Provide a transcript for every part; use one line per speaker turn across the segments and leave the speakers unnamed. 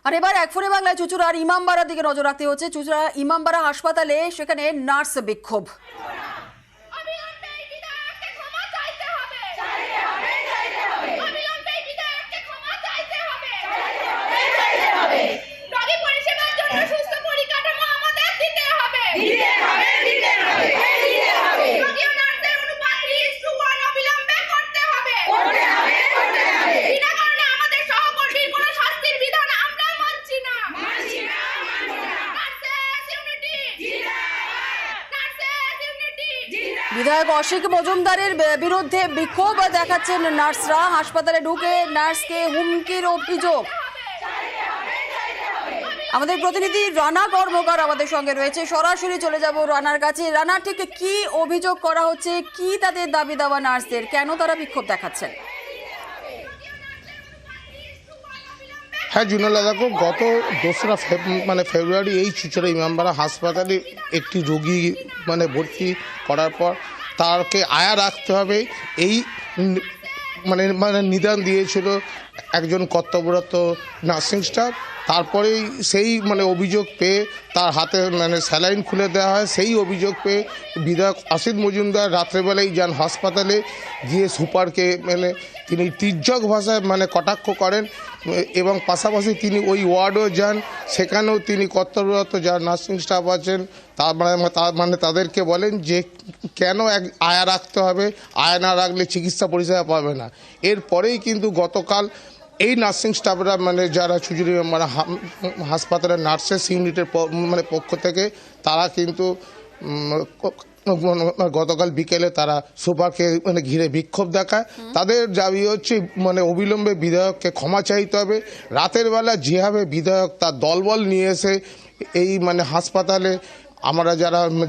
আর এবার এক ফোনে বাংলায় চুঁচুড়ার ইমামবাড়ার দিকে নজর রাখতে হচ্ছে। চুঁচুড়া ইমামবাড়া হাসপাতালে সেখানে নার্স বিক্ষোভ। বিধায়ক অসিক মজুমদারের বিরুদ্ধে বিক্ষোভ দেখাচ্ছেন নার্সরা। হাসপাতালে ঢুকে নার্সকে হুমকির অভিযোগ। আমাদের প্রতিনিধি রানা কর্মকার আমাদের সঙ্গে রয়েছে, সরাসরি চলে যাব রানার কাছে। রানা, ঠিক কি অভিযোগ করা হচ্ছে, কি তাদের দাবি দাওয়া নার্সদের, কেন তারা বিক্ষোভ দেখাচ্ছেন?
হ্যাঁ জুনালা, দেখো গত 2রা ফেব্রুয়ারি এই চুঁচুড়া ইমামবাড়া হাসপাতালে একটি রোগী ভর্তি করার পর তাকে আয়া রাখতে হবে এই নিদান দিয়েছিল একজন কর্তব্যরত নার্সিং স্টাফ। তারপরেই সেই অভিযোগ পেয়ে তার হাতে স্যালাইন খুলে দেওয়া হয়। সেই অভিযোগ পেয়ে বিধায়ক অসিত মজুমদার রাত্রেবেলায় যান হাসপাতালে, গিয়ে সুপারকে তিনি তির্যক ভাষায় কটাক্ষ করেন এবং পাশাপাশি তিনি ওই ওয়ার্ডও যান। সেখানেও তিনি কর্তব্যরত যারা নার্সিং স্টাফ আছেন তাদেরকে বলেন যে কেন আয়া রাখতে হবে, আয়া না রাখলে চিকিৎসা পরিষেবা পাবে না। এরপরেই কিন্তু গতকাল এই নার্সিং স্টাফরা যারা চুঁচুড়া হাসপাতালের নার্সেস ইউনিটের পক্ষ থেকে তারা কিন্তু গতকাল বিকেলে তারা সুপারকে ঘিরে বিক্ষোভ দেখায়। তাদের দাবি হচ্ছে অবিলম্বে বিধায়ককে ক্ষমা চাইতে হবে। রাতের বেলা যেভাবে বিধায়ক তার দলবল নিয়ে এসে এই হাসপাতালে আমরা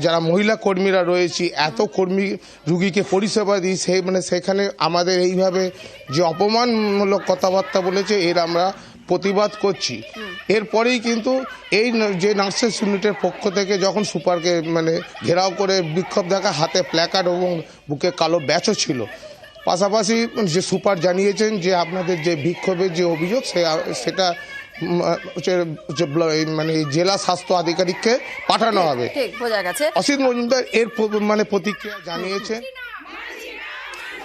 যারা মহিলা কর্মীরা রয়েছি, এত কর্মী রুগীকে পরিষেবা দিই, সেখানে আমাদের এইভাবে যে অপমানমূলক কথাবার্তা বলেছে এর আমরা প্রতিবাদ করছি। এরপরেই কিন্তু এই যে নার্সেস ইউনিটের পক্ষ থেকে যখন সুপারকে ঘেরাও করে বিক্ষোভ দেখা, হাতে প্ল্যাকার্ড এবং বুকে কালো ব্যাচও ছিল। পাশাপাশি যে সুপার জানিয়েছেন যে আপনাদের যে বিক্ষোভের যে অভিযোগ সেটা জেলা স্বাস্থ্য আধিকারিককে পাঠানো হবে। অসিত মজুমদার এর প্রতিক্রিয়া জানিয়েছে।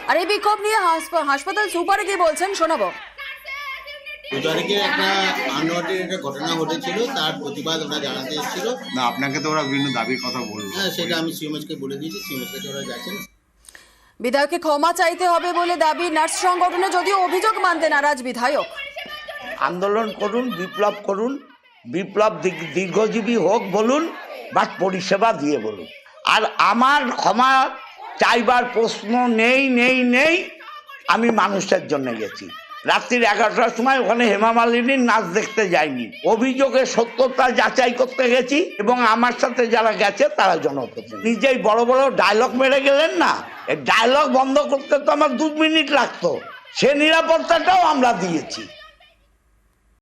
আর এই বিক্ষোভ নিয়ে হাসপাতাল সুপার কি বলছেন শোনাবো।
2 তারিখে একটা আনওয়ান্টেড একটা ঘটনা ঘটেছিল, তার প্রতিবাদ ওরা জানাতে এসেছিল।
না, আপনাকে তো ওরা বিভিন্ন দাবির কথা বললো।
হ্যাঁ, সেটা আমি সিএমএসকে বলে দিয়েছি, সিএমএস কাছে ওরা যাচ্ছেন।
বিধায়ককে ক্ষমা চাইতে হবে বলে দাবি নার্স সংগঠনে, যদিও অভিযোগ মানতে নারাজ বিধায়ক।
আন্দোলন করুন, বিপ্লব করুন, বিপ্লব দীর্ঘজীবী হোক বলুন, বাট পরিষেবা দিয়ে বলুন। আর আমার ক্ষমা চাইবার প্রশ্ন নেই নেই নেই। আমি মানুষের জন্য গেছি, রাত্রির 11টার সময় ওখানে হেমা মালিনীর নাচ দেখতে যাইনি, অভিযোগের সত্যতা যাচাই করতে গেছি এবং আমার সাথে যারা গেছে তারা জনপ্রতিনিধি। নিজেই বড় বড় ডায়লগ মেরে গেলেন না, এই ডায়লগ বন্ধ করতে তো আমার 2 মিনিট লাগতো। সে নিরাপত্তাটাও আমরা দিয়েছি।